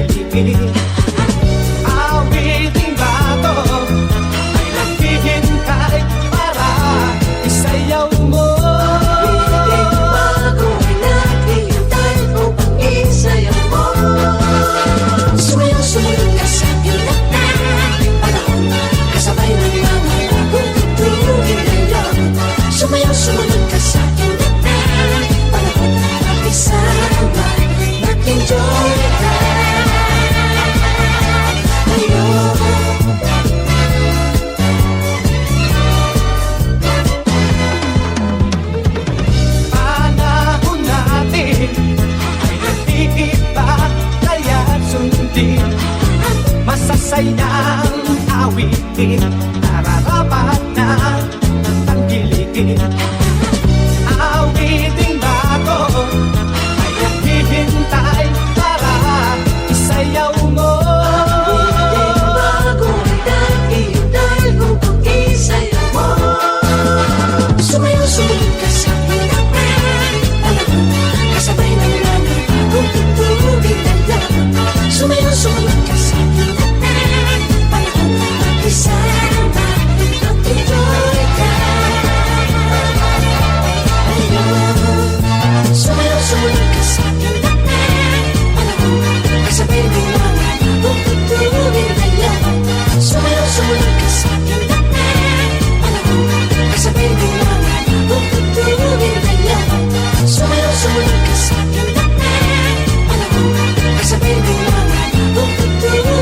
tangilikin. Awiting bato ay naghihintay para isayaw mo. Awiting bago ay naghihintay upang isayaw mo. Sumayaw, sumunod ka sa ilang panahon, kasabay ng mga bagong tutulungin ngayon. Sumayaw, sumunod ka sa ilang panahon, mag-isama, mag-enjoy ka ngayon. Panahon natin ay nag-iiba, kaya't sundin masasayang awitin, nararapat na tangkilikin. Awiting bago ay naghihintay para isayaw mo. Awiting bago ay naghihintay upang isayaw mo. Sumayaw, sumunod ka sa ilang panahon, kasabay ng mga bagong tutulungin ngayon. Sumayaw, sumunod ka sa ilang panahon, mag-isama, mag-enjoy ka ngayon. Sumayaw, sumunod ka sa ilang panahon, kasabay ng mga bagong tutulungin ngayon. Sumayaw, sumunod ka sa ilang panahon, kasabay ng mga bagong tutulungin ngayon. Sumayaw, sumunod ka sa ilang panahon, kasabay ng mga bagong tutulungin